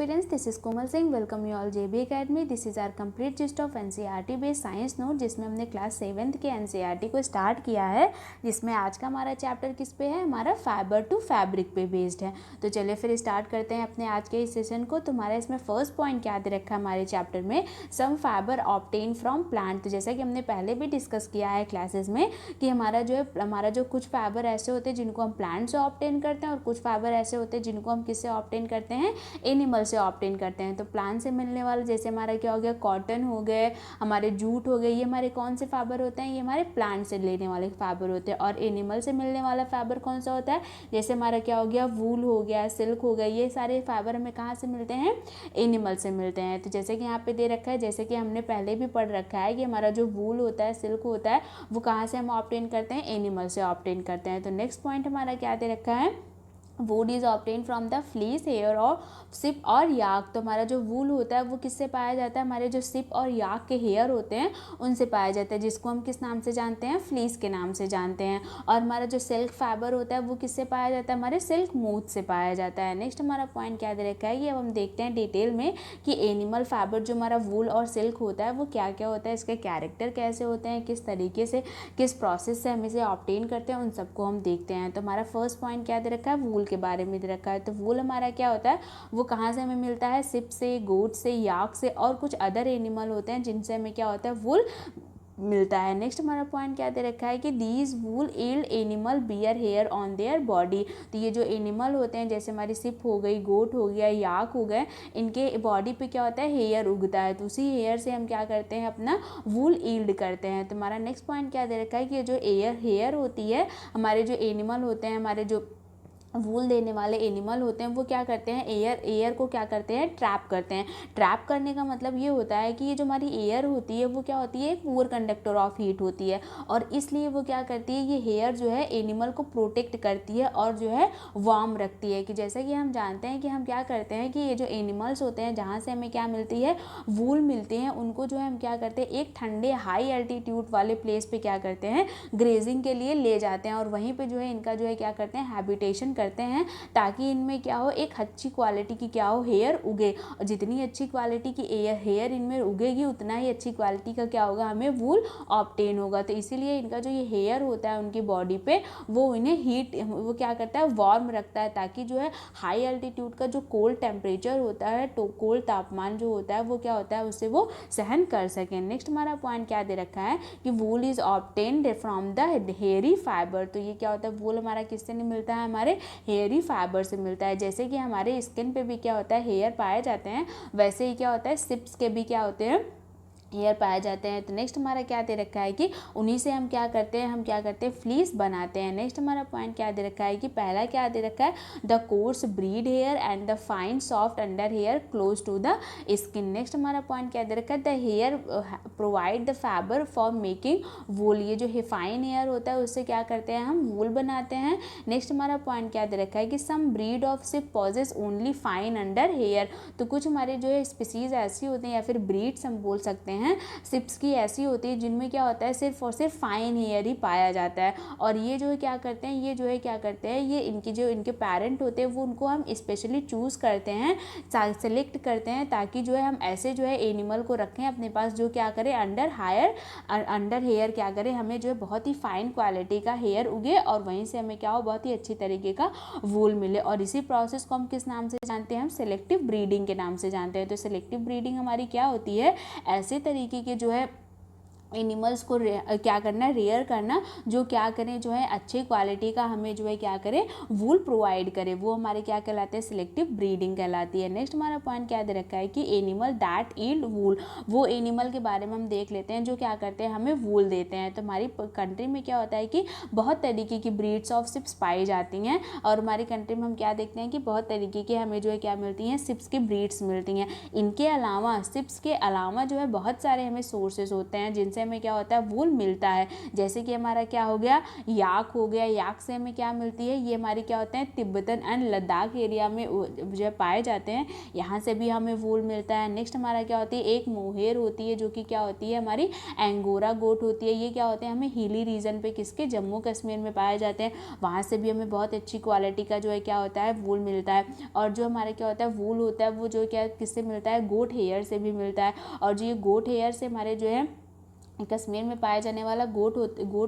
students, this is Komal Singh. Welcome you all JB Academy. This is our complete gist of NCERT based science note, जिसमें हमने class 7th के NCERT को start किया है, जिसमें आज का हमारा चैप्टर किस पे है, हमारा फाइबर टू फैब्रिक पे बेस्ड है। तो चलिए फिर स्टार्ट करते हैं अपने आज के इस सेशन को। तुम्हारा इसमें फर्स्ट पॉइंट क्या दे रखा है हमारे चैप्टर में, सम फाइबर ऑब्टेन फ्रॉम प्लांट। तो जैसा कि हमने पहले भी डिस्कस किया है क्लासेस में कि हमारा जो कुछ फाइबर ऐसे होते हैं जिनको हम प्लांट से ऑब्टेन करते हैं, और कुछ फाइबर ऐसे होते हैं जिनको हम किससे ऑब्टेन करते हैं, एनिमल से ऑब्टेन करते हैं। तो प्लांट से मिलने वाले जैसे हमारा क्या हो गया, कॉटन हो गए, हमारे जूट हो गए, ये हमारे कौन से फाइबर होते हैं, ये हमारे प्लांट से लेने वाले फाइबर होते हैं। और एनिमल से मिलने वाला फाइबर कौन सा होता है, जैसे हमारा क्या हो गया, वूल हो गया, सिल्क हो गया, ये सारे फाइबर हमें कहाँ से मिलते हैं, एनिमल से मिलते हैं। तो जैसे कि यहाँ पे दे रखा है, जैसे कि हमने पहले भी पढ़ रखा है कि हमारा जो वूल होता है, सिल्क होता है, वो कहाँ से हम ऑब्टेन करते हैं, एनिमल से ऑब्टेन करते हैं। तो नेक्स्ट पॉइंट हमारा क्या दे रखा है, wood is obtain from the fleece, hair और सिप और याक। तो हमारा जो वूल होता है वो किससे पाया जाता है, हमारे जो सिप और याक के हेयर होते हैं उनसे पाया जाता है, जिसको हम किस नाम से जानते हैं, फ्लीस के नाम से जानते हैं। और हमारा जो सिल्क फाइबर होता है वो किससे पाया जाता है, हमारे सिल्क मूथ से पाया जाता है। नेक्स्ट हमारा पॉइंट क्या दे रखा है, ये अब हम देखते हैं डिटेल में कि एनिमल फाइबर जो हमारा वूल और सिल्क होता है वो क्या क्या होता है, इसके कैरेक्टर कैसे होते हैं, किस तरीके से, किस प्रोसेस से हम इसे ऑब्टेन करते हैं, उन सबको हम देखते हैं। तो हमारा फर्स्ट पॉइंट क्या दे रखा है, वूल के बारे में दे रखा है। तो वूल हमारा क्या होता है, वो कहाँ से हमें मिलता है, सिप से, गोट से, याक से, और कुछ अदर एनिमल होते हैं जिनसे हमें क्या होता है, वूल मिलता है। नेक्स्ट हमारा पॉइंट क्या दे रखा है कि these wool yield animal bear hair on their body. तो ये जो एनिमल होते हैं जैसे हमारी सिप हो गई, गोट हो गया, याक हो गए, इनके बॉडी पे क्या होता है, हेयर उगता है। तो उसी हेयर से हम क्या करते हैं, अपना वूल ईल्ड करते हैं। तो हमारा नेक्स्ट पॉइंट क्या दे रखा है कि ये जो हेयर होती है, हमारे जो एनिमल होते हैं, हमारे जो वूल देने वाले एनिमल होते हैं, वो क्या करते हैं, एयर को क्या करते हैं, ट्रैप करते हैं। ट्रैप करने का मतलब ये होता है कि ये जो हमारी एयर होती है वो क्या होती है, एक पुअर कंडक्टर ऑफ हीट होती है, और इसलिए वो क्या करती है, ये हेयर जो है एनिमल को प्रोटेक्ट करती है और जो है वार्म रखती है। कि जैसा कि हम जानते हैं कि हम क्या करते हैं कि ये जो एनिमल्स होते हैं जहाँ से हमें क्या मिलती है, वूल मिलती है, उनको जो है हम क्या करते हैं, एक ठंडे हाई एल्टीट्यूड वाले प्लेस पे क्या करते हैं, ग्रेजिंग के लिए ले जाते हैं, और वहीं पे जो है इनका जो है क्या करते हैं, हैबिटेशन करते हैं, ताकि इनमें क्या हो, एक अच्छी क्वालिटी की क्या हो, हेयर उगे। और जितनी अच्छी क्वालिटी की हेयर इनमें उगेगी, उतना ही अच्छी क्वालिटी का क्या होगा, हमें वूल ऑब्टेन होगा। तो इसीलिए इनका जो ये हेयर होता है उनकी बॉडी पे, वो इन्हें हीट, वो क्या करता है, वार्म रखता है, ताकि जो है हाई एल्टीट्यूड का जो कोल्ड टेम्परेचर होता है, तो कोल्ड तापमान जो होता है वो क्या होता है, उससे वो सहन कर सकें। नेक्स्ट हमारा पॉइंट क्या दे रखा है कि वूल is obtained from the hairy fibre. तो ये क्या होता है, वूल हमारा किससे नहीं मिलता है, हमारे हेयरी फाइबर से मिलता है। जैसे कि हमारे स्किन पे भी क्या होता है, हेयर पाए जाते हैं, वैसे ही क्या होता है, सिप्स के भी क्या होते हैं, हेयर पाए जाते हैं। तो नेक्स्ट हमारा क्या दे रखा है कि उन्हीं से हम क्या करते हैं, फ्लीस बनाते हैं। नेक्स्ट हमारा पॉइंट क्या दे रखा है कि पहला क्या दे रखा है, the coarse breed hair and the fine soft under hair close to the skin. Next हमारा पॉइंट क्या दे रखा है, the hair provide the fibre for making wool. ये जो फाइन हेयर होता है उससे क्या करते हैं, हम वूल बनाते हैं। नेक्स्ट हमारा पॉइंट क्या दे रखा है कि some breed of sheep possess only fine under hair. तो कुछ हमारे जो है स्पीसीज ऐसी होती हैं, या फिर ब्रीड्स हम बोल सकते हैं, सिप्स की ऐसी होती है जिनमें क्या होता है, सिर्फ और सिर्फ फाइन हेयर ही पाया जाता है। और ये जो है क्या करते हैं, ये इनके पेरेंट होते हैं, वो उनको हम स्पेशली चूज़ करते हैं, सेलेक्ट करते हैं, ताकि जो है हम ऐसे जो है एनिमल को रखें अपने पास जो क्या करे, अंडर हेयर क्या करे, हमें जो है बहुत ही फाइन क्वालिटी का हेयर उगे, और वहीं से हमें क्या हो, बहुत ही अच्छी तरीके का वूल मिले। और इसी प्रोसेस को हम किस नाम से जानते हैं, हम सेलेक्टिव ब्रीडिंग के नाम से जानते हैं। तो सेलेक्टिव ब्रीडिंग हमारी क्या होती है, ऐसे तरीके के जो है एनिमल्स को क्या करना, रेयर करना, जो क्या करें, जो है अच्छी क्वालिटी का हमें जो है क्या करें, वूल प्रोवाइड करें, वो हमारे क्या कहलाते हैं, सिलेक्टिव ब्रीडिंग कहलाती है। नेक्स्ट हमारा पॉइंट क्या दे रखा है कि एनिमल दैट ईल्ड वूल। वो एनिमल के बारे में हम देख लेते हैं जो क्या करते हैं, हमें वूल देते हैं। तो हमारी कंट्री में क्या होता है कि बहुत तरीके की ब्रीड्स ऑफ सिप्स पाई जाती हैं, और हमारी कंट्री में हम क्या देखते हैं कि बहुत तरीके की हमें जो है क्या मिलती हैं, सिप्स की ब्रीड्स मिलती हैं। इनके अलावा, सिप्स के अलावा जो है बहुत सारे हमें सोर्सेज होते हैं जिनसे हमें क्या होता है, वूल मिलता है। जैसे कि हमारा क्या हो गया, याक हो गया, याक से हमें क्या मिलती है, ये हमारी क्या होते हैं, तिब्बतन एंड लद्दाख एरिया में जो पाए जाते हैं, यहाँ से भी हमें वूल मिलता है। नेक्स्ट हमारा क्या होती है, एक मोहेर होती है जो कि क्या होती है, हमारी एंगोरा गोट होती है। ये क्या होते हैं, हमें हिली रीजन पे, किसके, जम्मू कश्मीर में पाए जाते हैं, वहाँ से भी हमें बहुत अच्छी क्वालिटी का जो है क्या होता है, वूल मिलता है। और जो हमारे क्या होता है, वूल होता है वो जो क्या किससे मिलता है, गोट हेयर से भी मिलता है। और जो ये गोट हेयर से हमारे जो है कश्मीर में पाया जाने वाला गोट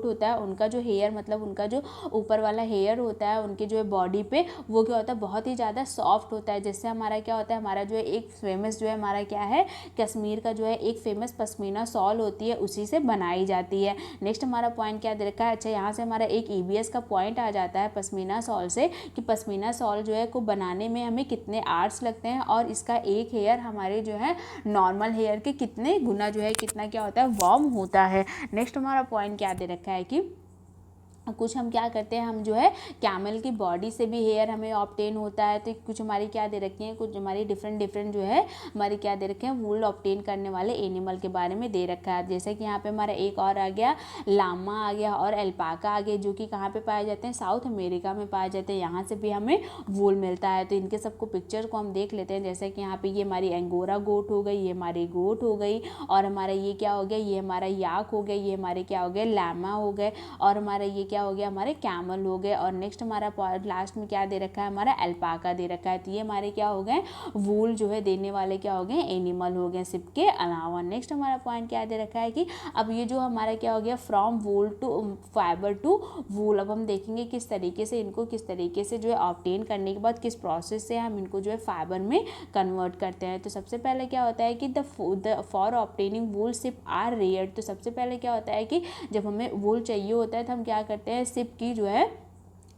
होता है, उनका जो हेयर, मतलब उनका जो ऊपर वाला हेयर होता है उनके जो है बॉडी पे, वो क्या होता है, बहुत ही ज़्यादा सॉफ्ट होता है। जिससे हमारा क्या होता है, हमारा जो है एक फेमस जो है हमारा क्या है, कश्मीर का जो है एक फेमस पश्मीना शॉल होती है, उसी से बनाई जाती है। नेक्स्ट हमारा पॉइंट क्या दे रखा है, अच्छा यहाँ से हमारा एक EVS का पॉइंट आ जाता है पश्मीना शॉल से, कि पश्मीना शॉल जो है को बनाने में हमें कितने आवर्स लगते हैं, और इसका एक हेयर हमारे जो है नॉर्मल हेयर के कितने गुना जो है, कितना क्या होता है, वार्म होता है। नेक्स्ट हमारा पॉइंट क्या दे रखा है कि कुछ हम क्या करते हैं, हम जो है कैमल की बॉडी से भी हेयर हमें ऑब्टेन होता है। तो कुछ हमारी क्या दे रखी है, कुछ हमारी डिफरेंट जो है हमारी क्या दे रखे हैं, वूल ऑब्टेन करने वाले एनिमल के बारे में दे रखा है। जैसे कि यहाँ पे हमारा एक और आ गया, लामा आ गया और एल्पाका आ गया, जो कि कहाँ पे पाए जाते हैं, साउथ अमेरिका में पाए जाते हैं। यहाँ से भी हमें वूल मिलता है। तो इनके सबको पिक्चर को हम देख लेते हैं। जैसे कि यहाँ पे ये हमारी एंगोरा गोट हो गई, ये हमारी गोट हो गई, और हमारा ये क्या हो गया, ये हमारा याक हो गया, ये हमारे क्या हो गए, लामा हो गए, और हमारा ये क्या हो गया, हमारे कैमल हो गए। और नेक्स्ट हमारा लास्ट में क्या दे रखा है, हमारा अल्पाका दे रखा है। तो ये हमारे क्या हो गए, वूल जो है देने वाले क्या हो गए, एनिमल हो गए सिप के अलावा। नेक्स्ट हमारा पॉइंट क्या दे रखा है कि अब ये जो हमारा क्या हो गया, from wool to fibre to wool. अब हम देखेंगे किस तरीके से इनको, किस तरीके से जो है ऑब्टेन करने के बाद किस प्रोसेस से हम इनको जो है फाइबर में कन्वर्ट करते हैं। तो सबसे पहले क्या होता है कि the for obtaining wool sheep are rear. तो सबसे पहले क्या होता है कि जब हमें वूल चाहिए होता है तो हम क्या करते हैं, सिप की जो है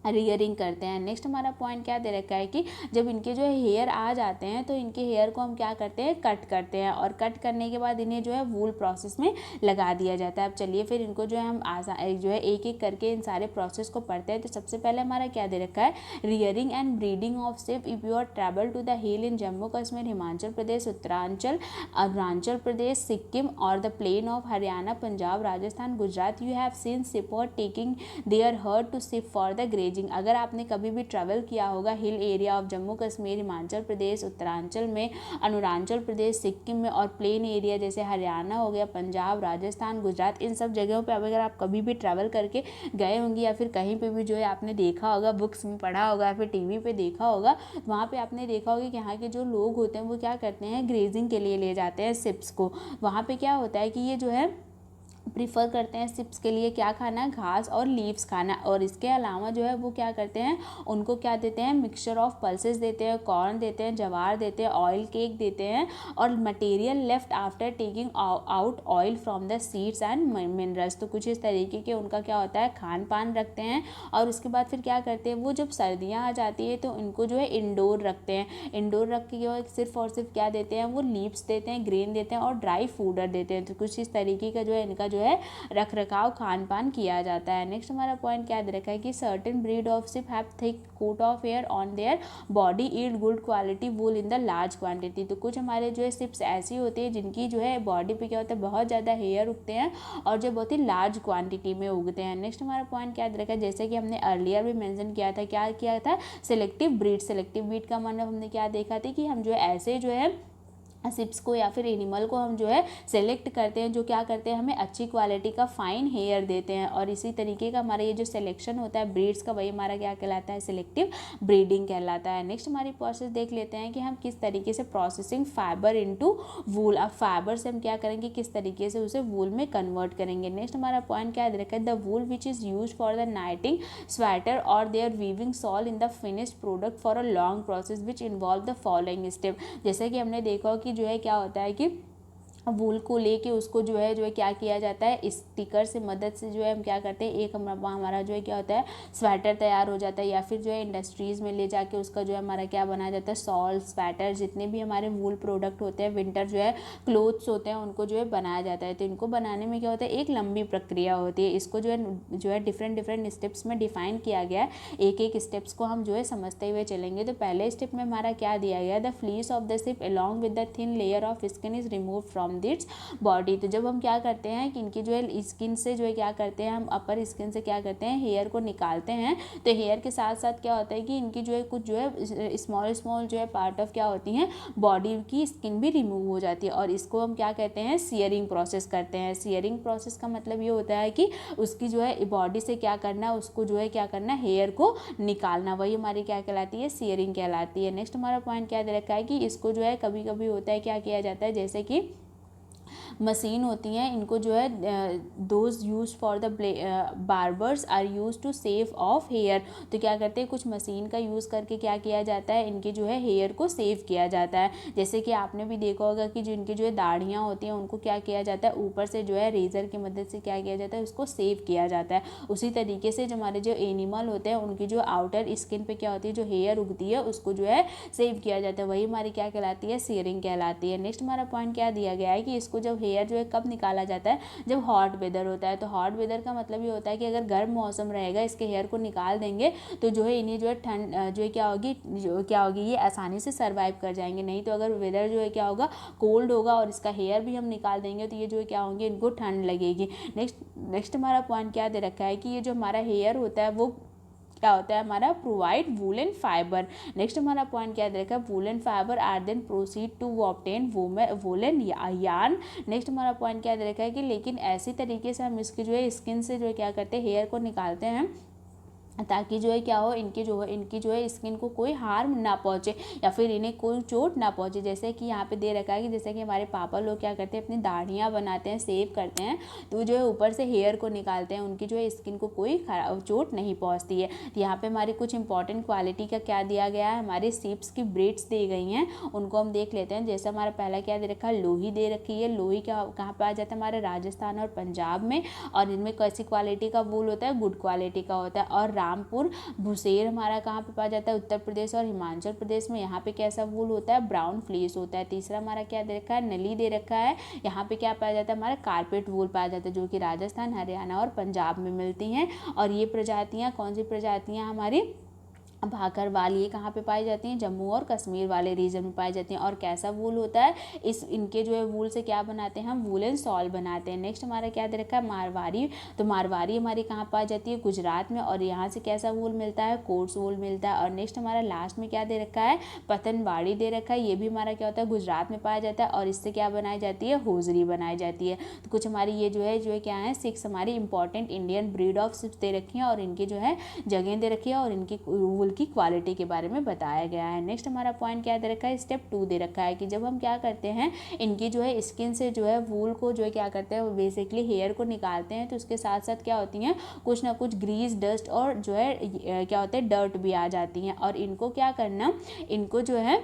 रियरिंग करते हैं। नेक्स्ट हमारा पॉइंट क्या दे रखा है कि जब इनके जो है हेयर आ जाते हैं तो इनके हेयर को हम क्या करते हैं, कट करते हैं, और कट करने के बाद इन्हें जो है वूल प्रोसेस में लगा दिया जाता है। अब चलिए फिर इनको जो है हम जो है एक एक करके इन सारे प्रोसेस को पढ़ते हैं। तो सबसे पहले हमारा क्या दे रखा है, rearing and breeding of sheep. If you are travel to the hill in Jammu Kashmir, Himachal Pradesh, Uttaranchal, Arunachal Pradesh, Sikkim और the plain of Haryana, Punjab, Rajasthan, Gujarat, you have seen shepherd taking their herd to sheep for the grazing. अगर आपने कभी भी ट्रैवल किया होगा hill area of Jammu Kashmir, Himachal Pradesh, Uttaranchal में, अरुणाचल प्रदेश, सिक्किम में, और प्लेन एरिया जैसे हरियाणा हो गया, पंजाब, राजस्थान, गुजरात, इन सब जगहों पे अगर आप कभी भी ट्रैवल करके गए होंगे, या फिर कहीं पे भी जो है आपने देखा होगा, बुक्स में पढ़ा होगा, या फिर टीवी पे देखा होगा, तो वहाँ पे आपने देखा होगा कि यहाँ के जो लोग होते हैं वो क्या करते हैं, ग्रेजिंग के लिए ले जाते हैं सिप्स को। वहाँ पे क्या होता है कि ये जो है प्रीफर करते हैं सिप्स के लिए क्या खाना, घास और लीव्स खाना। और इसके अलावा जो है वो क्या करते हैं, उनको क्या देते हैं, मिक्सचर ऑफ पल्सेस देते हैं, कॉर्न देते हैं, जवार देते हैं, ऑयल केक देते हैं, और material left after taking out oil from the seeds and minerals. तो कुछ इस तरीके के उनका क्या होता है, खान पान रखते हैं। और उसके बाद फिर क्या करते हैं, वो जब सर्दियाँ आ जाती है तो इनको जो है इंडोर रखते हैं। इंडोर रख के सिर्फ और सिर्फ क्या देते हैं, वो लीव्स देते हैं, ग्रेन देते हैं, और ड्राई फूडर देते हैं। तो कुछ इस तरीके का जो है इनका जो है रख रखाव खान पान किया जाता है। नेक्स्ट हमारा पॉइंट क्या दे रखा है कि certain breed of sheep have thick coat of hair on their body, yield good quality wool in the large quantity. तो कुछ हमारे जो है सिप्स ऐसी होती है जिनकी जो है बॉडी पे क्या होता है, बहुत ज़्यादा हेयर उगते हैं, और जो बहुत ही लार्ज क्वांटिटी में उगते हैं। नेक्स्ट हमारा पॉइंट क्या दे रखा है, जैसे कि हमने अर्लियर भी मेंशन किया था, क्या किया था, सिलेक्टिव ब्रीड। सिलेक्टिव ब्रीड का मतलब हमने क्या देखा था कि हम जो ऐसे जो है सिप्स को या फिर एनिमल को हम जो है सेलेक्ट करते हैं, जो क्या करते हैं, हमें अच्छी क्वालिटी का फाइन हेयर देते हैं। और इसी तरीके का हमारा ये जो सिलेक्शन होता है ब्रीड्स का, वही हमारा क्या कहलाता है, सिलेक्टिव ब्रीडिंग कहलाता है। नेक्स्ट हमारी प्रोसेस देख लेते हैं कि हम किस तरीके से प्रोसेसिंग फाइबर इनटू वूल। अब फाइबर से हम क्या करेंगे, किस तरीके से उसे वूल में कन्वर्ट करेंगे। नेक्स्ट हमारा पॉइंट क्या दे रखा है, the wool which is use for the knitting sweater or their weaving shawl in the finished product for a long process which involve the following step. जैसे कि हमने देखा कि जो है क्या होता है कि वूल को लेके उसको जो है क्या किया जाता है, स्टिकर से मदद से जो है हम क्या करते हैं, एक हमारा जो है क्या होता है, स्वेटर तैयार हो जाता है, या फिर जो है इंडस्ट्रीज़ में ले जाके उसका जो है हमारा क्या बनाया जाता है, शॉल, स्वेटर, जितने भी हमारे वूल प्रोडक्ट होते हैं, विंटर जो है क्लोथ्स होते हैं, उनको जो है बनाया जाता है। तो इनको बनाने में क्या होता है, एक लंबी प्रक्रिया होती है। इसको जो है डिफरेंट स्टेप्स में डिफाइन किया गया है। एक एक स्टेप्स को हम जो है समझते हुए चलेंगे। तो पहले स्टेप में हमारा क्या दिया गया, the fleece of the ship along with the thin layer of skin is remove from around its body. तो जब हम क्या करते हैं कि इनकी जो है स्किन से जो है क्या करते हैं, हम अपर स्किन से क्या करते हैं, हेयर को निकालते हैं। तो हेयर के साथ साथ क्या होता है कि इनकी जो है कुछ जो है स्मॉल स्मॉल जो है पार्ट ऑफ क्या होती हैं, बॉडी की स्किन भी रिमूव हो जाती है। और इसको हम क्या कहते हैं, सीयरिंग प्रोसेस करते हैं। सीयरिंग प्रोसेस का मतलब ये होता है कि उसकी जो है बॉडी से क्या करना है, उसको जो है क्या करना है, हेयर को निकालना, वही हमारी क्या कहलाती है, सीयरिंग कहलाती है। नेक्स्ट हमारा पॉइंट क्या दे रखा है कि इसको जो है कभी कभी होता है क्या किया जाता है, जैसे कि मशीन होती हैं, इनको जो है those use for the barbers are use to shave off hair. तो क्या करते हैं, कुछ मशीन का यूज़ करके क्या किया जाता है, इनके जो है हेयर को सेव किया जाता है। जैसे कि आपने भी देखा होगा कि जो इनकी जो है दाढ़ियाँ होती हैं उनको क्या किया जाता है, ऊपर से जो है रेजर की मदद से क्या किया जाता है, उसको सेव किया जाता है। उसी तरीके से जो हमारे जो एनिमल होते हैं उनकी जो आउटर स्किन पे क्या होती है, जो हेयर उगती है उसको जो है सेव किया जाता है, वही हमारी क्या कहलाती है, सीयरिंग कहलाती है। नेक्स्ट हमारा पॉइंट क्या दिया गया है कि इसको जब हेयर जो है कब निकाला जाता है, जब हॉट वेदर होता है। तो हॉट वेदर का मतलब ये होता है कि अगर गर्म मौसम रहेगा, इसके हेयर को निकाल देंगे तो जो है इन्हें जो है ठंड जो है क्या होगी, ये आसानी से सर्वाइव कर जाएंगे। नहीं तो अगर वेदर जो है क्या होगा, कोल्ड होगा और इसका हेयर भी हम निकाल देंगे तो ये जो है क्या होंगे, इनको ठंड लगेगी। नेक्स्ट हमारा पॉइंट क्या दे रखा है कि ये जो हमारा हेयर होता है वो क्या होता है, हमारा प्रोवाइड वूलन फाइबर। नेक्स्ट हमारा पॉइंट क्या देखा, woollen fibre are then proceed to obtain woollen yarn. Next हमारा पॉइंट क्या देखा है कि लेकिन ऐसी तरीके से हम इसकी जो है स्किन से जो है क्या करते हैं, हेयर को निकालते हैं ताकि जो है क्या हो, इनकी जो है स्किन को कोई हार्म ना पहुँचे या फिर इन्हें कोई चोट ना पहुँचे। जैसे कि यहाँ पे दे रखा है कि जैसे कि हमारे पापा लोग क्या करते हैं, अपनी दाढ़ियाँ बनाते हैं, सेव करते हैं, तो जो है ऊपर से हेयर को निकालते हैं, उनकी जो है स्किन को कोई चोट नहीं पहुँचती है। तो यहाँ पे हमारी कुछ इंपॉर्टेंट क्वालिटी का क्या दिया गया है, हमारे सीप्स की ब्रीड्स दी गई हैं, उनको हम देख लेते हैं। जैसे हमारा पहला क्या दे रखा है, लोही दे रखी है। लोही कहाँ पे आ जाता है, हमारे राजस्थान और पंजाब में, और इनमें कैसी क्वालिटी का वूल होता है, गुड क्वालिटी का होता है। और रामपुर भुसेर हमारा कहाँ पे पाया जाता है, उत्तर प्रदेश और हिमाचल प्रदेश में। यहाँ पे कैसा वूल होता है, ब्राउन फ्लीस होता है। तीसरा हमारा क्या दे रखा है, नली दे रखा है। यहाँ पे क्या पाया जाता है, हमारा कारपेट वूल पाया जाता है, जो कि राजस्थान, हरियाणा और पंजाब में मिलती हैं। और ये प्रजातियाँ कौन सी प्रजातियाँ हमारी, भाकरवाल, ये कहाँ पे पाई जाती हैं, जम्मू और कश्मीर वाले रीजन में पाई जाती हैं। और कैसा वूल होता है, इनके जो है वूल से क्या बनाते हैं, हम वूलन सॉल बनाते हैं। नेक्स्ट हमारा क्या दे रखा है, मारवाड़ी। तो मारवाड़ी हमारी कहाँ पाई जाती है, गुजरात में, और यहाँ से कैसा वूल मिलता है, कोट्स वूल मिलता है। और नेक्स्ट हमारा लास्ट में क्या दे रखा है, पतनवाड़ी दे रखा है। ये भी हमारा क्या होता है, गुजरात में पाया जाता है, और इससे क्या बनाई जाती है, होजरी बनाई जाती है। तो कुछ हमारी ये जो है क्या है, 6 हमारी important Indian breed of ships they रखी हैं, और इनकी जो है जगह दे रखी है, और इनकी वूल की क्वालिटी के बारे में बताया गया है। नेक्स्ट हमारा पॉइंट क्या दे रखा है, स्टेप 2 दे रखा है कि जब हम क्या करते हैं, इनकी जो है स्किन से जो है वूल को जो है क्या करते हैं, बेसिकली हेयर को निकालते हैं, तो उसके साथ साथ क्या होती हैं, कुछ ना कुछ ग्रीस, डस्ट और जो है क्या होता है, डर्ट भी आ जाती हैं। और इनको क्या करना, इनको जो है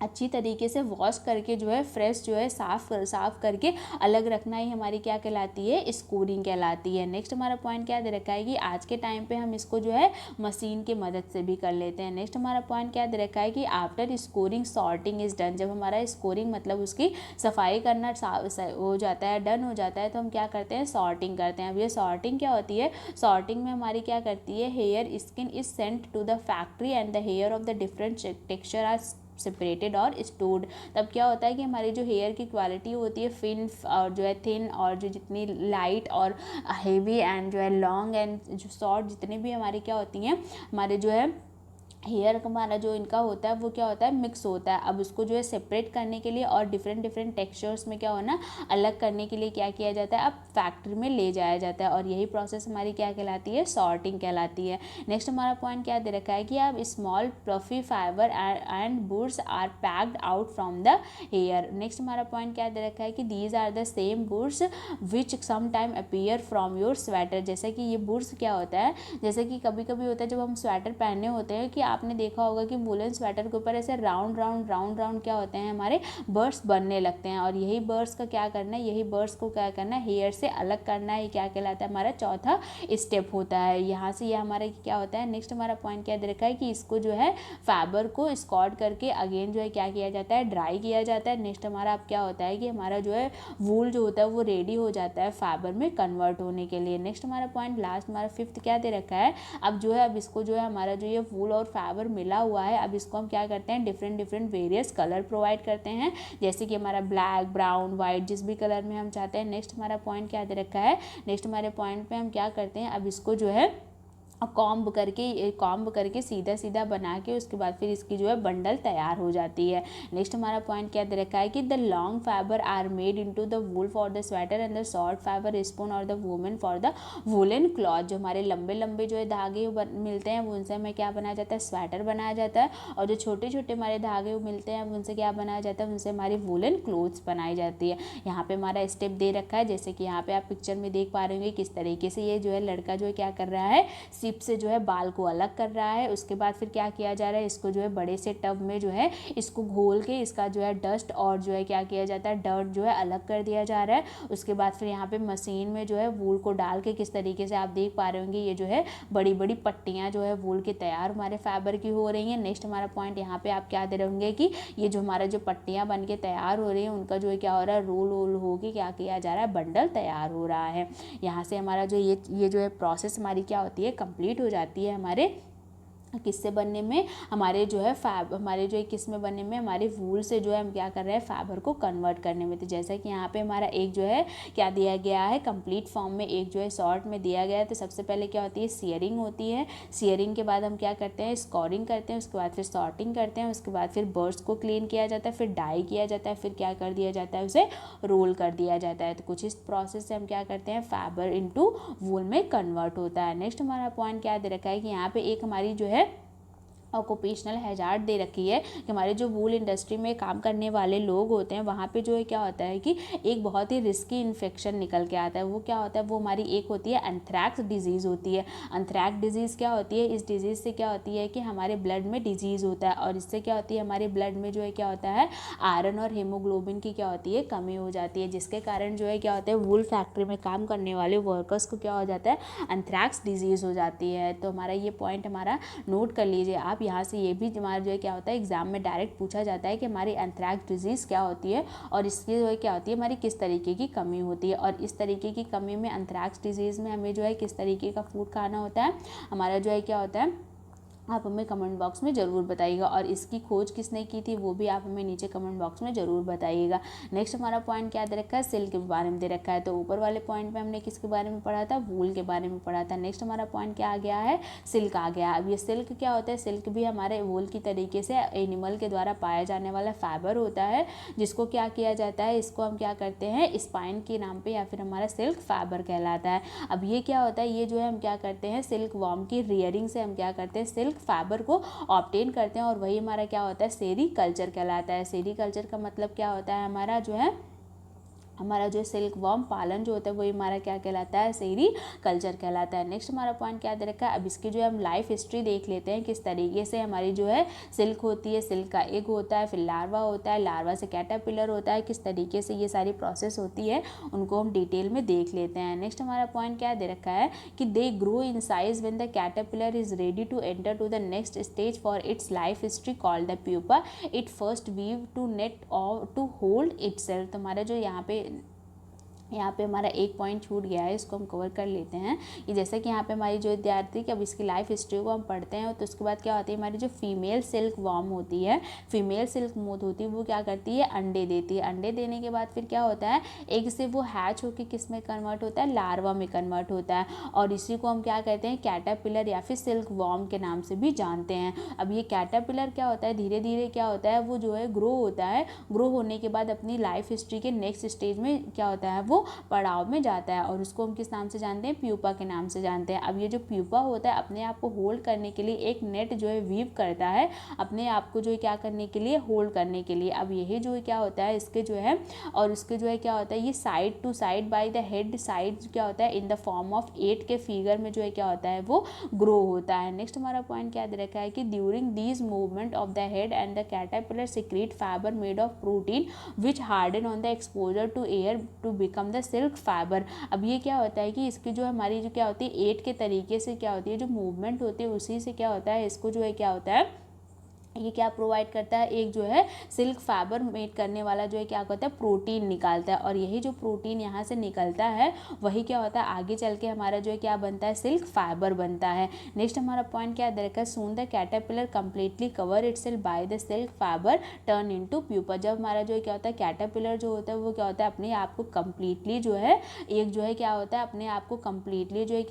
अच्छी तरीके से वॉश करके जो है फ्रेश जो है साफ करके अलग रखना ही हमारी क्या कहलाती है, स्कोरिंग कहलाती है। नेक्स्ट हमारा पॉइंट क्या दे रखा है कि आज के टाइम पे हम इसको जो है मशीन की मदद से भी कर लेते हैं। नेक्स्ट हमारा पॉइंट क्या दे रखा है कि after scoring sorting is done. जब हमारा स्कोरिंग मतलब उसकी सफाई करना हो जाता है, डन हो जाता है, तो हम क्या करते हैं, सॉर्टिंग करते हैं। अब ये सॉर्टिंग क्या होती है, सॉर्टिंग में हमारी क्या करती है, hair skin is sent to the factory and the hair of the different texture are separated और स्टोर्ड। तब क्या होता है कि हमारी जो हेयर की क्वालिटी होती है, फिन और जो है थिन, और जो जितनी लाइट और हेवी एंड जो है लॉन्ग एंड जो शॉर्ट, जितनी भी हमारी क्या होती हैं, हमारे जो है हेयर हमारा जो इनका होता है वो क्या होता है, मिक्स होता है। अब उसको जो है सेपरेट करने के लिए और डिफरेंट टेक्सचर्स में क्या होना, अलग करने के लिए क्या किया जाता है, अब फैक्ट्री में ले जाया जाता है, और यही प्रोसेस हमारी क्या कहलाती है, सॉर्टिंग कहलाती है। नेक्स्ट हमारा पॉइंट क्या दे रखा है कि अब small fluffy fibre and buds are packed out from the hair. Next हमारा पॉइंट क्या दे रखा है कि these are the same buds which some time appear from your sweater. जैसे कि ये बुड्स क्या होता है, जैसे कि कभी कभी होता है जब हम स्वेटर पहने होते हैं कि आपने देखा होगा कि वूलन स्वेटर के ऊपर ऐसे राउंड राउंड क्या होते हैं, हमारे बर्ड्स बनने लगते हैं, और यही बर्ड्स का क्या करना है, यही बर्ड्स को क्या करना है, हेयर से अलग करना है। क्या कहलाता है, हमारा चौथा स्टेप होता है। यहाँ से ये हमारा क्या होता है। नेक्स्ट हमारा पॉइंट क्या दे रखा है कि इसको जो है फाइबर को स्कॉट करके अगेन जो है क्या किया जाता है, ड्राई किया जाता है। नेक्स्ट हमारा अब क्या होता है कि हमारा जो है वूल जो होता है वो रेडी हो जाता है फाइबर में कन्वर्ट होने के लिए। नेक्स्ट हमारा पॉइंट लास्ट हमारा 5th क्या दे रखा है, अब जो है अब इसको जो है हमारा जो ये वूल और फाइबर मिला हुआ है, अब इसको हम क्या करते हैं, different different various colour provide करते हैं, जैसे कि हमारा ब्लैक, ब्राउन, वाइट, जिस भी कलर में हम चाहते हैं। नेक्स्ट हमारा पॉइंट क्या दे रखा है, नेक्स्ट हमारे पॉइंट पे हम क्या करते हैं, अब इसको जो है कॉम्ब करके सीधा सीधा बना के उसके बाद फिर इसकी जो है बंडल तैयार हो जाती है। नेक्स्ट हमारा पॉइंट क्या दे रखा है कि the long fibre are made into the wool for the sweater and the short fibre spun or the woven for the woollen cloth. जो हमारे लंबे लंबे जो है धागे मिलते हैं उनसे हमें क्या बनाया जाता है, स्वेटर बनाया जाता है, और जो छोटे छोटे हमारे धागे मिलते हैं उनसे क्या बनाया जाता है, उनसे हमारी वूलन क्लोथ्स बनाई जाती है। यहाँ पे हमारा स्टेप दे रखा है, जैसे कि यहाँ पे आप पिक्चर में देख पा रहे होंगे किस तरीके से ये जो है लड़का जो है क्या कर रहा है, सिप से जो है बाल को अलग कर रहा है। उसके बाद फिर क्या किया जा रहा है, इसको जो है बड़े से टब में जो है इसको घोल के इसका जो है डस्ट और जो है क्या किया जाता है, डर्ट जो है अलग कर दिया जा रहा है। उसके बाद फिर यहाँ पे मशीन में जो है वूल को डाल के किस तरीके से आप देख पा रहे होंगे, ये जो है बड़ी बड़ी पट्टियाँ जो है वूल की तैयार हमारे फाइबर की हो रही हैं। नेक्स्ट हमारा पॉइंट यहाँ पे आप क्या दे रहे होंगे कि ये जो हमारा जो पट्टियाँ बन के तैयार हो रही हैं उनका जो है क्या हो रहा है, रोल वोल हो के क्या किया जा रहा है, बंडल तैयार हो रहा है। यहाँ से हमारा जो ये जो है प्रोसेस हमारी क्या होती है, कंप्लीट हो जाती है हमारे किससे बनने में, हमारे जो है हमारे जो किस में बनने में, हमारे वूल से जो है हम क्या कर रहे हैं, फाइबर को कन्वर्ट करने में। तो जैसा कि यहाँ पे हमारा एक जो है क्या दिया गया है, कंप्लीट फॉर्म में एक जो है शॉर्ट में दिया गया है। तो सबसे पहले क्या होती है, सियरिंग होती है। सियरिंग के बाद हम क्या करते हैं, स्कोरिंग करते हैं, उसके बाद फिर सॉर्टिंग करते हैं, उसके बाद फिर बर्ड्स को क्लीन किया जाता है, फिर डाई किया जाता है, फिर क्या कर दिया जाता है, उसे रोल कर दिया जाता है। तो कुछ इस प्रोसेस से हम क्या करते हैं, फाइबर इंटू वूल में कन्वर्ट होता है। नेक्स्ट हमारा पॉइंट क्या दे रखा है कि यहाँ पे एक हमारी जो है ऑक्यूपेशनल हैजार्ड दे रखी है कि हमारे जो वूल इंडस्ट्री में काम करने वाले लोग होते हैं वहाँ पे जो है क्या होता है कि एक बहुत ही रिस्की इन्फेक्शन निकल के आता है। वो क्या होता है, वो हमारी एक होती है एंथ्रैक्स डिजीज़ होती है। एंथ्रैक्स डिजीज़ क्या होती है, इस डिजीज़ से क्या होती है कि हमारे ब्लड में डिजीज़ होता है, और इससे क्या होती है, हमारे ब्लड में जो है क्या होता है, आयरन और हीमोग्लोबिन की क्या होती है, कमी हो जाती है, जिसके कारण जो है क्या होता है, वूल फैक्ट्री में काम करने वाले वर्कर्स को क्या हो जाता है, एंथ्रैक्स डिजीज़ हो जाती है। तो हमारा ये पॉइंट हमारा नोट कर लीजिए आप। यहाँ से ये भी हमारा जो है क्या होता है, एग्जाम में डायरेक्ट पूछा जाता है कि हमारी एंथ्रैक्स डिजीज़ क्या होती है और इसकी जो है क्या होती है, हमारी किस तरीके की कमी होती है, और इस तरीके की कमी में एंथ्रैक्स डिजीज़ में हमें जो है किस तरीके का फूड खाना होता है, हमारा जो है क्या होता है, आप हमें कमेंट बॉक्स में ज़रूर बताइएगा। और इसकी खोज किसने की थी वो भी आप हमें नीचे कमेंट बॉक्स में ज़रूर बताइएगा। नेक्स्ट हमारा पॉइंट क्या दे रखा है, सिल्क के बारे में दे रखा है। तो ऊपर वाले पॉइंट में हमने किसके बारे में पढ़ा था, वूल के बारे में पढ़ा था। नेक्स्ट हमारा पॉइंट क्या आ गया है, सिल्क आ गया। अब ये सिल्क क्या होता है, सिल्क भी हमारे वूल की तरीके से एनिमल के द्वारा पाया जाने वाला फाइबर होता है, जिसको क्या किया जाता है, इसको हम क्या करते हैं, स्पाइन के नाम पर या फिर हमारा सिल्क फाइबर कहलाता है। अब ये क्या होता है, ये जो है हम क्या करते हैं, सिल्क वॉर्म की रियरिंग से हम क्या करते हैं, सिल्क फाइबर को ऑब्टेन करते हैं, और वही हमारा क्या होता है, सेरीकल्चर कहलाता है। सेरीकल्चर का मतलब क्या होता है, हमारा जो है हमारा जो सिल्क वॉर्म पालन जो होता है वही हमारा क्या कहलाता है, सेरी कल्चर कहलाता है। नेक्स्ट हमारा पॉइंट क्या दे रखा है, अब इसकी जो है हम लाइफ हिस्ट्री देख लेते हैं, किस तरीके से हमारी जो है सिल्क होती है। सिल्क का एग होता है, फिर लार्वा होता है, लार्वा से कैटरपिलर होता है, किस तरीके से ये सारी प्रोसेस होती है उनको हम डिटेल में देख लेते हैं। नेक्स्ट हमारा पॉइंट क्या दे रखा है कि they grow in size when the caterpillar is ready to enter to the next stage for its life history called the pupa. It first weave to net और टू होल्ड इटसेल्फ। तो हमारा जो यहाँ पे हमारा एक पॉइंट छूट गया है, इसको हम कवर कर लेते हैं। कि जैसे कि यहाँ पे हमारी जो विद्यार्थी कि अब इसकी लाइफ हिस्ट्री को हम पढ़ते हैं, तो उसके बाद क्या होती है, हमारी जो फीमेल सिल्क वॉर्म होती है, फीमेल सिल्क मोथ होती है, वो क्या करती है, अंडे देती है। अंडे देने के बाद फिर क्या होता है, एग से वो हैच होकर किस में कन्वर्ट होता है, लार्वा में कन्वर्ट होता है, और इसी को हम क्या कहते हैं, कैटरपिलर या फिर सिल्क वॉर्म के नाम से भी जानते हैं। अब ये कैटरपिलर क्या होता है, धीरे धीरे क्या होता है, वो जो है ग्रो होता है। ग्रो होने के बाद अपनी लाइफ हिस्ट्री के नेक्स्ट स्टेज में क्या होता है, वो पड़ाव में जाता है, और उसको हम किस नाम से जानते हैं, प्यूपा के नाम से जानते हैं। अब ये जो प्यूपा होता है अपने आप को होल्ड करने के लिए एक नेट जो है वीव करता है, अपने आप को जो है क्या करने के लिए, होल्ड करने के लिए। अब यही जो है क्या होता है, इसके जो है और इसके जो है क्या होता है, ये side to side by the head side क्या होता है, इन द फॉर्म ऑफ 8 के फिगर में जो है क्या होता है, वो ग्रो होता है। नेक्स्ट हमारा पॉइंट क्या दे रखा है कि during these movement of the head and the caterpillar secrete fibre made of protein which harden on the exposure to air to become the silk fibre. अब ये क्या होता है कि इसकी जो हमारी जो क्या होती है, 8 के तरीके से क्या होती है, जो मूवमेंट होती है उसी से क्या होता है, इसको जो है क्या होता है, ये क्या प्रोवाइड करता है, एक जो है सिल्क फाइबर मेड करने वाला जो है क्या होता है प्रोटीन निकालता है, और यही जो प्रोटीन यहाँ से निकलता है वही क्या होता है आगे चल के हमारा जो है क्या बनता है सिल्क फाइबर बनता है। नेक्स्ट हमारा पॉइंट क्या देखा, soon the caterpillar completely cover itself by the silk fibre turn into pupa. जब हमारा जो है क्या होता है कैटरपिलर जो होता है वो क्या होता है अपने आप को कंप्लीटली जो है एक जो है क्या होता है अपने आप को कंप्लीटली जो है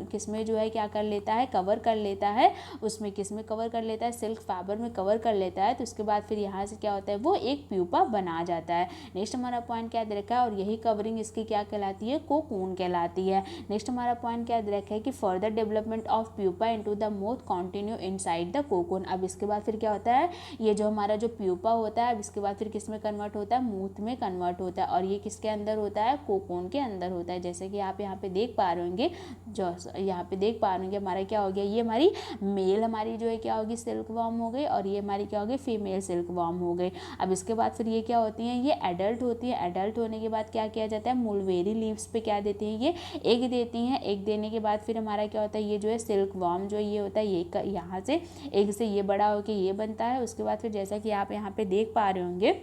किसमें जो है क्या कर लेता है कवर कर लेता है, उसमें किसमें कवर कर लेता है सिल्क फाइबर में कवर कर लेता है। तो उसके बाद फिर यहाँ से क्या होता है वो एक प्यूपा बना जाता है। नेक्स्ट हमारा पॉइंट क्या दे रखा है, और यही कवरिंग इसकी क्या कहलाती है कोकून कहलाती है। नेक्स्ट हमारा पॉइंट क्या दे रखा है कि further development of pupa into the moth continue inside the cocoon. अब इसके बाद फिर क्या होता है ये जो हमारा जो प्यूपा होता है अब इसके बाद फिर किस में कन्वर्ट होता है मूथ में कन्वर्ट होता है, और ये किसके अंदर होता है कोकून के अंदर होता है। जैसे कि आप यहाँ पे देख पा रहे होंगे, जो यहाँ पे देख पा रहे होंगे हमारा क्या हो गया, ये हमारी मेल हमारी जो है क्या होगी सिल्क वॉर्म हो गई, और ये हमारी क्या हो गई फीमेल सिल्क वॉर्म हो गई। अब इसके बाद फिर ये क्या होती हैं, ये एडल्ट होती है। एडल्ट होने के बाद क्या किया जाता है मुलवेरी लीव्स पे क्या देती हैं ये एग देती हैं। एग देने के बाद फिर हमारा क्या होता है ये जो है सिल्क वॉर्म जो ये होता है ये यहाँ से एग से ये बड़ा होकर ये बनता है। उसके बाद फिर जैसा कि आप यहाँ पे देख पा रहे होंगे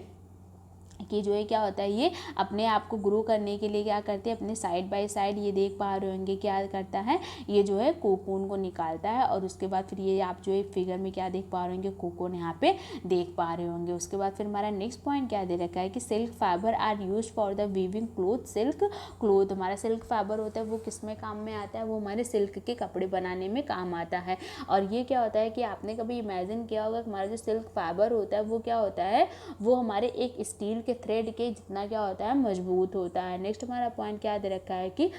कि जो है क्या होता है ये अपने आप को ग्रो करने के लिए क्या करते हैं अपने साइड बाय साइड ये देख पा रहे होंगे क्या करता है ये जो है कोकून को निकालता है, और उसके बाद फिर ये आप जो है फिगर में क्या देख पा रहे होंगे कोकून यहाँ पे देख पा रहे होंगे। उसके बाद फिर हमारा नेक्स्ट पॉइंट क्या दे रखा है कि silk fibre are use for the weaving cloth. Silk cloth हमारा सिल्क फाइबर होता है वो किस में काम में आता है, वो हमारे सिल्क के कपड़े बनाने में काम आता है। और ये क्या होता है कि आपने कभी इमेजिन किया होगा हमारा जो सिल्क फाइबर होता है वो क्या होता है वो हमारे एक स्टील के थ्रेड के जितना क्या होता है मजबूत होता है। नेक्स्ट हमारा पॉइंट क्या दे रखा है कि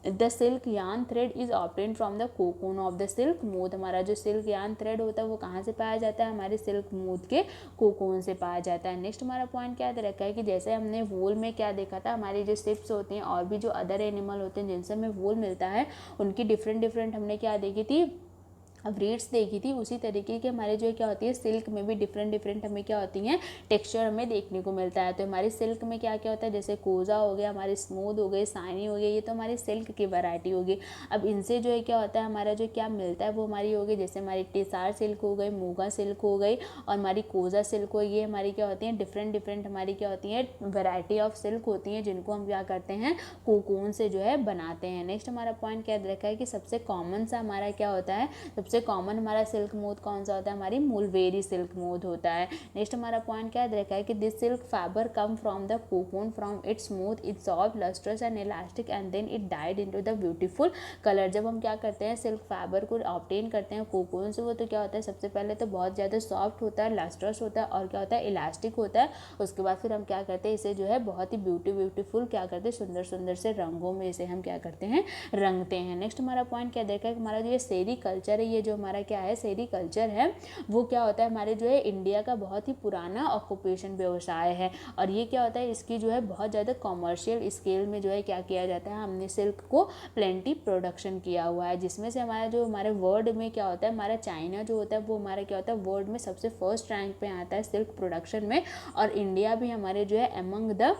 the silk yarn thread is obtain from the cocoon of the silk moth. हमारा जो सिल्क यार्न थ्रेड होता है वो कहाँ से पाया जाता है हमारे सिल्क मोथ के कोकून से पाया जाता है। नेक्स्ट हमारा पॉइंट क्या दे रखा है कि जैसे हमने वूल में क्या देखा था हमारी जो शिप्स होती हैं और भी जो अदर एनिमल होते हैं जिनसे हमें वूल मिलता है उनकी डिफरेंट हमने क्या देखी थी ब्रीड्स देखी थी, उसी तरीके की हमारे जो क्या होती है सिल्क में भी डिफरेंट हमें क्या होती हैं टेक्सचर हमें देखने को मिलता है। तो हमारी सिल्क में क्या क्या होता है जैसे कोजा हो गया हमारी स्मूथ हो गई साइनी हो गई, ये तो हमारी सिल्क की वैरायटी होगी। अब इनसे जो है क्या होता है हमारा जो क्या मिलता है वो हमारी होगी जैसे हमारी टेसार सिल्क हो गई, मूगा सिल्क हो गई और हमारी कोजा सिल्क हो, ये हमारी क्या होती हैं डिफरेंट हमारी क्या होती है वैरायटी ऑफ सिल्क होती हैं जिनको हम क्या करते हैं कोकून से जो है बनाते हैं। नेक्स्ट हमारा पॉइंट क्या रखा है कि सबसे कॉमन सा हमारा क्या होता है सबसे कॉमन हमारा सिल्क मोथ कौन सा होता है हमारी मुलवेरी सिल्क मोथ होता है। नेक्स्ट हमारा पॉइंट क्या रखा है कि this silk fibre come from the cocoon from its smooth its soft lustrous and elastic and then it dyed into the beautiful colour. जब हम क्या करते हैं सिल्क फाइबर को ऑब्टेन करते हैं कोकून से वो तो क्या होता है सबसे पहले तो बहुत ज़्यादा सॉफ्ट होता है लस्ट्रस होता है और क्या होता है इलास्टिक होता है। उसके बाद फिर हम क्या करते हैं इसे जो है बहुत ही ब्यूटीफुल क्या करते हैं सुंदर से रंगों में इसे हम क्या करते हैं रंगते हैं। नेक्स्ट हमारा पॉइंट क्या देखा है कि हमारा जो ये सेरी कल्चर है ये जो हमारा क्या है सेरी कल्चर है वो क्या होता है हमारे जो है इंडिया का बहुत ही पुराना ऑक्यूपेशन व्यवसाय है और ये क्या होता है इसकी जो है बहुत ज़्यादा कॉमर्शियल स्केल में जो है क्या किया जाता है हमने सिल्क को प्लेंटी प्रोडक्शन किया हुआ है जिसमें से हमारा जो हमारे वर्ल्ड में क्या होता है हमारा चाइना जो होता है वो हमारा क्या होता है वर्ल्ड में सबसे फर्स्ट रैंक पे आता है सिल्क प्रोडक्शन में और इंडिया भी हमारे जो है among the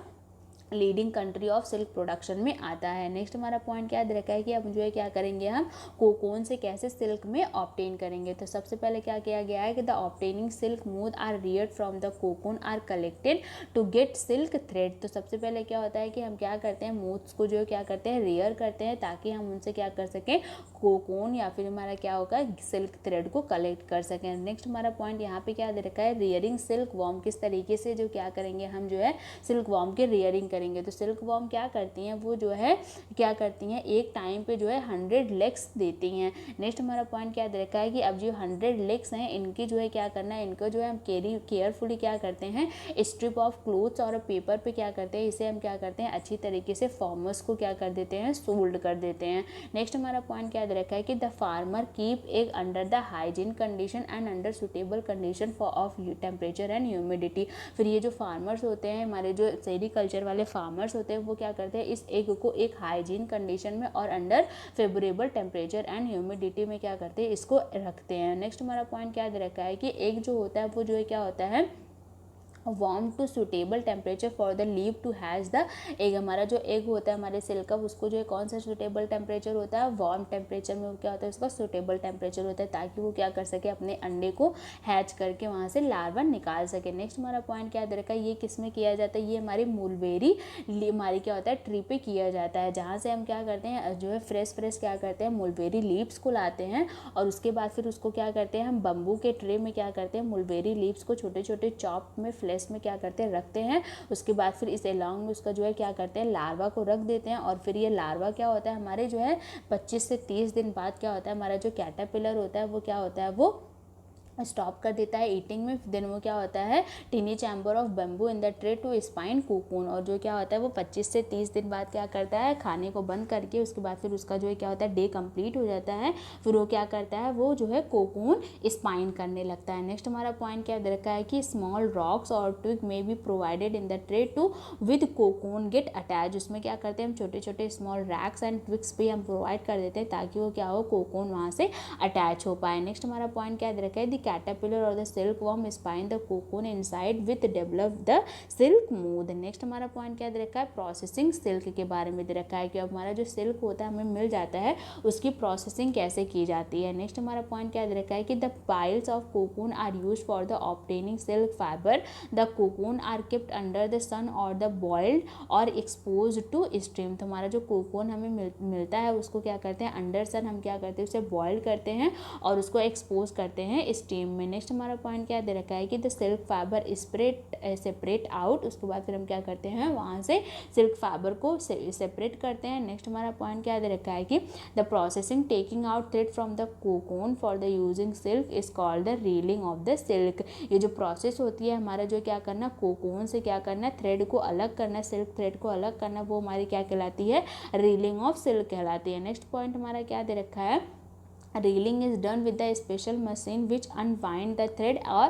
leading country of silk production में आता है। नेक्स्ट हमारा पॉइंट क्या रखा है कि अब जो है क्या करेंगे हम कोकून से कैसे सिल्क में ऑब्टेन करेंगे। तो सबसे पहले क्या किया गया है कि the obtaining silk moth are reared from the cocoon are collected to get silk thread. तो सबसे पहले क्या होता है कि हम क्या करते हैं मोथ्स को जो क्या करते हैं रियर करते हैं ताकि हम उनसे क्या कर सकें कोकून या फिर हमारा क्या होगा सिल्क थ्रेड को कलेक्ट कर सकें। नेक्स्ट हमारा पॉइंट यहाँ पे क्या दे रखा है रियरिंग सिल्क वॉर्म, किस तरीके से जो क्या करेंगे हम जो है सिल्क वॉर्म के रियरिंग करेंगे। तो सिल्क वॉर्म क्या करती हैं वो जो है क्या करती हैं एक टाइम पे जो है 100 लेग्स देती हैं। नेक्स्ट हमारा पॉइंट क्या दे रखा है कि अब जो 100 लेग्स हैं इनकी जो है क्या करना है इनको जो है हम केयरफुली क्या करते हैं स्ट्रिप ऑफ क्लोथ्स और पेपर पे क्या करते हैं इसे हम क्या करते हैं अच्छी तरीके से फॉर्मर्स को क्या कर देते हैं सोल्ड कर देते हैं। नेक्स्ट हमारा पॉइंट क्या दे रखा है कि the farmer keep egg under the hygiene condition and under suitable condition for of temperature and humidity. फिर ये जो फार्मर्स होते हैं हमारे जो सेरीकल्चर वाले फार्मर्स होते हैं वो क्या करते हैं इस एग को एक हाइजीन कंडीशन में और under favourable temperature and humidity में क्या करते हैं इसको रखते हैं। नेक्स्ट हमारा पॉइंट क्या दे रखा है कि एग जो होता है वो जो है क्या होता है warm to suitable temperature for the leave to hatch the egg. हमारा जो एग होता है हमारे सेल का, उसको जो है कौन सा सूटेबल टेम्परेचर होता है, वार्म टेम्परेचर में क्या होता है उसका सूटेबल टेम्परेचर होता है, ताकि वो क्या कर सके अपने अंडे को हैच करके वहाँ से लार्वा निकाल सके। नेक्स्ट हमारा पॉइंट क्या रखा है, ये किस में किया जाता है, ये हमारी मुलबेरी हमारी क्या होता है ट्री पे किया जाता है, जहाँ से हम क्या करते हैं जो है फ्रेश क्या करते हैं मुलबेरी लीव्स को लाते हैं और उसके बाद फिर उसको क्या करते हैं हम बम्बू के ट्रे में क्या करते हैं मुलबेरी लीव्स को छोटे छोटे चॉप में फ्लेश में क्या करते हैं रखते हैं। उसके बाद फिर इस अलॉन्ग में उसका जो है क्या करते हैं लार्वा को रख देते हैं और फिर ये लार्वा क्या होता है हमारे जो है 25 से 30 दिन बाद क्या होता है हमारा जो कैटरपिलर होता है वो क्या होता है वो स्टॉप कर देता है ईटिंग में। देन वो क्या होता है tiny chamber of bamboo in the tray to spin cocoon, और जो क्या होता है वो 25 से 30 दिन बाद क्या करता है खाने को बंद करके उसके बाद फिर उसका जो है क्या होता है डे कंप्लीट हो जाता है, फिर वो क्या करता है वो जो है कोकून स्पाइन करने लगता है। नेक्स्ट हमारा पॉइंट क्या रखा है कि स्मॉल रॉक्स और twig may be provided in the tray to with cocoon get attach. उसमें क्या करते हैं हम छोटे छोटे स्मॉल रैक्स एंड ट्विग्स भी हम प्रोवाइड कर देते हैं ताकि वो क्या हो कोकून वहाँ से अटैच हो पाए। नेक्स्ट हमारा पॉइंट क्या रखा है caterpillar or the silkworm spine the cocoon inside with develop the silk mood। Next हमारा पॉइंट क्या दे रखा है प्रोसेसिंग सिल्क के बारे में दे रखा है कि अब हमारा जो सिल्क होता है हमें मिल जाता है उसकी प्रोसेसिंग कैसे की जाती है। नेक्स्ट हमारा पॉइंट क्या दे रखा है कि the piles of cocoon are use for the obtaining silk fibre, the cocoon are kept under the sun or the boiled और एक्सपोज टू स्ट्रीम। तो हमारा जो कोकून हमें मिलता है उसको क्या करते हैं अंडर सन हम क्या करते हैं उसे बॉइल करते हैं और उसको एक्सपोज करते हैं स्टीम में। नेक्स्ट हमारा पॉइंट क्या दे रखा है कि the silk fibre separate out, उसके बाद फिर हम क्या करते हैं वहाँ से सिल्क फाइबर को सेपरेट करते हैं। नेक्स्ट हमारा पॉइंट क्या दे रखा है कि the processing taking out thread from the cocoon for the using silk is called the reeling of the silk. ये जो प्रोसेस होती है हमारा जो क्या करना कोकून से क्या करना थ्रेड को अलग करना, सिल्क थ्रेड को अलग करना, वो हमारी क्या कहलाती है रीलिंग ऑफ सिल्क कहलाती है। नेक्स्ट पॉइंट हमारा क्या दे रखा है reeling is done with the special machine which unwind the thread or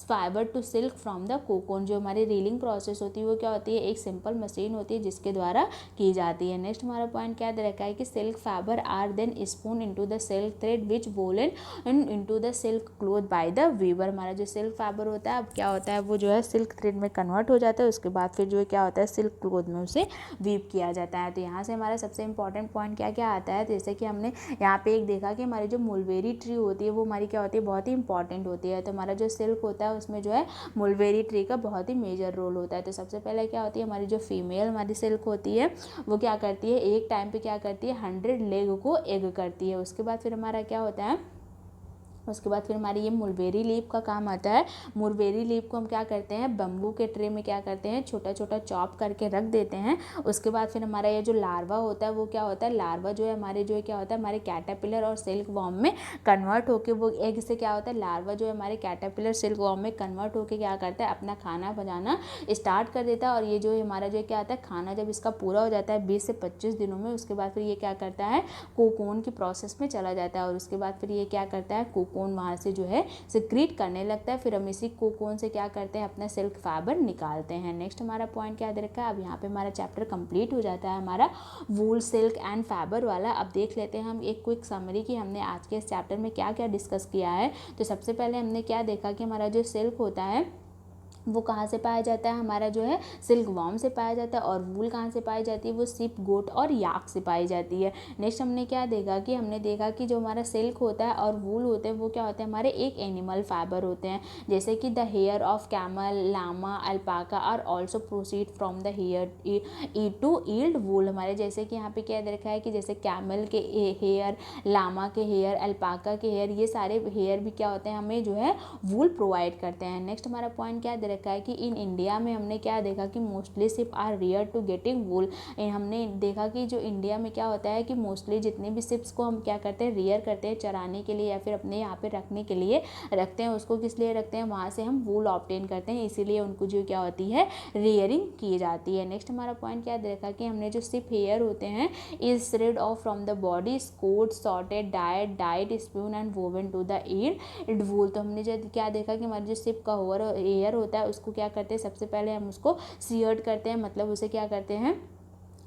fibre to silk from the cocoon. जो हमारी रीलिंग प्रोसेस होती है वो क्या होती है एक सिंपल मशीन होती है जिसके द्वारा की जाती है। नेक्स्ट हमारा पॉइंट क्या दे रखा है कि silk fibre are then spun into the silk thread which woven into the silk cloth by the weaver. हमारा जो सिल्क फाइबर होता है अब क्या होता है वो जो है सिल्क थ्रेड में कन्वर्ट हो जाता है, उसके बाद फिर जो है क्या होता है सिल्क क्लोथ में उसे वीव किया जाता है। तो यहाँ से हमारा सबसे इंपॉर्टेंट पॉइंट क्या क्या आता है, जैसे कि हमने यहाँ पे एक देखा कि हमारी जो मुलबेरी ट्री होती है वो हमारी क्या होती है बहुत ही इंपॉर्टेंट होती है। तो हमारा जो सिल्क होता है उसमें जो है मुलबेरी ट्री का बहुत ही मेजर रोल होता है। तो सबसे पहले क्या होती है हमारी जो फीमेल हमारी सिल्क होती है वो क्या करती है एक टाइम पे क्या करती है 100 लेग को एग करती है। उसके बाद फिर हमारा क्या होता है उसके बाद फिर हमारी ये मुलबेरी लीफ का काम आता है। मुलबेरी लीफ को हम क्या करते हैं बम्बू के ट्रे में क्या करते हैं छोटा छोटा चॉप करके रख देते हैं। उसके बाद फिर हमारा ये जो लार्वा होता है वो क्या होता है लार्वा जो है हमारे जो है क्या होता है हमारे कैटरपिलर और सिल्क वॉर्म में कन्वर्ट होकर वो एग से क्या होता है लार्वा जो है हमारे कैटरपिलर सिल्क वॉर्म में कन्वर्ट होकर क्या करता है अपना खाना बनाना स्टार्ट कर देता है। और ये जो हमारा जो क्या आता है खाना जब इसका पूरा हो जाता है 20 से 25 दिनों में, उसके बाद फिर ये क्या करता है कोकून की प्रोसेस में चला जाता है और उसके बाद फिर ये क्या करता है कोकून वहाँ से जो है सिक्रीट करने लगता है। फिर हम इसी कोकून से क्या करते हैं अपना सिल्क फाइबर निकालते हैं। नेक्स्ट हमारा पॉइंट क्या दे रखा है अब यहाँ पे हमारा चैप्टर कंप्लीट हो जाता है हमारा वूल सिल्क एंड फाइबर वाला। अब देख लेते हैं हम एक क्विक समरी कि हमने आज के इस चैप्टर में क्या क्या डिस्कस किया है। तो सबसे पहले हमने क्या देखा कि हमारा जो सिल्क होता है वो कहाँ से पाया जाता है हमारा जो है सिल्क वॉर्म से पाया जाता है, और वूल कहाँ से पाई जाती है वो सिप गोट और याक से पाई जाती है। नेक्स्ट हमने क्या देखा कि हमने देखा कि जो हमारा सिल्क होता है और वूल होते हैं वो क्या होते हैं हमारे एक एनिमल फाइबर होते हैं, जैसे कि the hair of camel llama alpaca are also proceed from the hair to yield wool. हमारे जैसे कि यहाँ पे क्या रखा है कि जैसे कैमल के हेयर, लामा के हेयर, अल्पाका के हेयर, ये सारे हेयर भी क्या होते हैं हमें जो है वूल प्रोवाइड करते हैं। नेक्स्ट हमारा पॉइंट क्या रखा है कि इन इंडिया में हमने क्या देखा कि mostly sheep are rear to getting wool. हमने देखा कि जो इंडिया में क्या होता है कि मोस्टली जितने भी सिप्स को हम क्या करते हैं रियर करते हैं चराने के लिए या फिर अपने यहाँ पे रखने के लिए रखते हैं, उसको किस लिए रखते हैं वहाँ से हम वूल ऑब्टेन करते हैं, इसीलिए उनको जो क्या होती है रियरिंग की जाती है। नेक्स्ट हमारा पॉइंट क्या देखा कि हमने जो सिप हेयर होते हैं is thread of from the body scoured sorted dyed spun and woven to the yield wool. तो हमने जो क्या देखा कि हमारे जो सिप का हेयर होता है उसको क्या करते हैं सबसे पहले हम उसको सीयर्ड करते हैं, मतलब उसे क्या करते हैं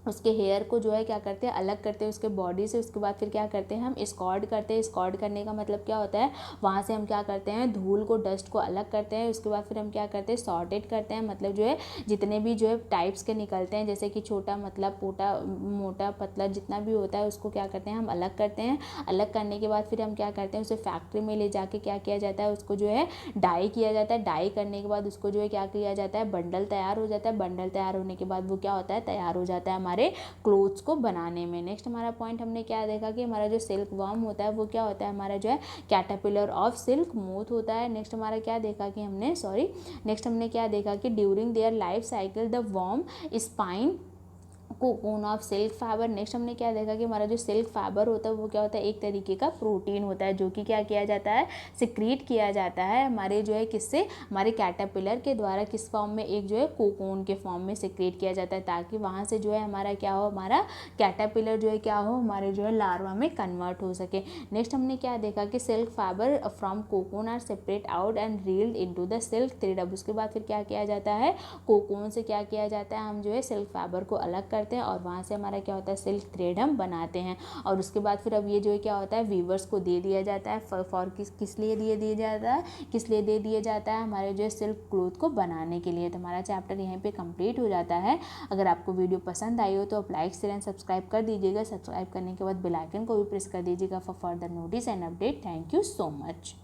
उसके हेयर को जो है क्या करते हैं, अलग करते हैं उसके बॉडी से। उसके बाद फिर क्या करते हैं, हम स्कॉर्ड करते हैं। स्कॉर्ड करने का मतलब क्या होता है, वहाँ से हम क्या करते हैं, धूल को, डस्ट को अलग करते हैं। उसके बाद फिर हम क्या करते हैं, सॉर्टेड करते हैं, मतलब जो है जितने भी जो है टाइप्स के निकलते हैं, जैसे कि छोटा, मतलब मोटा पतला जितना भी होता है, उसको क्या करते हैं, हम अलग करते हैं। अलग करने के बाद फिर हम क्या करते हैं, उसे फैक्ट्री में ले जाके क्या किया जाता है, उसको जो है डाई किया जाता है। डाई करने के बाद उसको जो है क्या किया जाता है, बंडल तैयार हो जाता है। बंडल तैयार होने के बाद वो क्या होता है, तैयार हो जाता है हमारे क्लोथ्स को बनाने में। नेक्स्ट हमारा पॉइंट हमने क्या देखा कि हमारा जो सिल्क वर्म होता है वो क्या होता है, हमारा जो है कैटरपिलर ऑफ सिल्क मोथ होता है। नेक्स्ट हमारा क्या देखा कि नेक्स्ट हमने क्या देखा कि during their life cycle the worm spine cocoon of silk fibre. Next हमने क्या देखा कि हमारा जो सिल्क फाइबर होता है वो क्या होता है, एक तरीके का प्रोटीन होता है, जो कि क्या किया जाता है, सिक्रीट किया जाता है हमारे जो है किससे, हमारे कैटरपिलर के द्वारा। किस फॉर्म में, एक जो है कोकून के फॉर्म में सिक्रीट किया जाता है, ताकि वहाँ से जो है हमारा क्या हो, हमारा कैटरपिलर जो है क्या हो, हमारे जो है लार्वा में कन्वर्ट हो सके। नेक्स्ट हमने क्या देखा कि silk fibre from cocoon are separate out and reeled into the silk thread. अब उसके बाद फिर क्या किया जाता है, कोकून से क्या किया जाता है, हम जो है सिल्क फाइबर को अलग करते हैं और वहाँ से हमारा क्या होता है, सिल्क थ्रेड हम बनाते हैं। और उसके बाद फिर अब ये जो है क्या होता है, वीवर्स को दे दिया जाता है। फॉर किस लिए दिया जाता है, किस लिए दे दिया जाता है, हमारे जो है सिल्क क्लोथ को बनाने के लिए। तो हमारा चैप्टर यहीं पे कंप्लीट हो जाता है। अगर आपको वीडियो पसंद आई हो तो आप लाइक शेयर एंड सब्सक्राइब कर दीजिएगा। सब्सक्राइब करने के बाद बेल आइकन को भी प्रेस कर दीजिएगा for further notice and update. Thank you so much.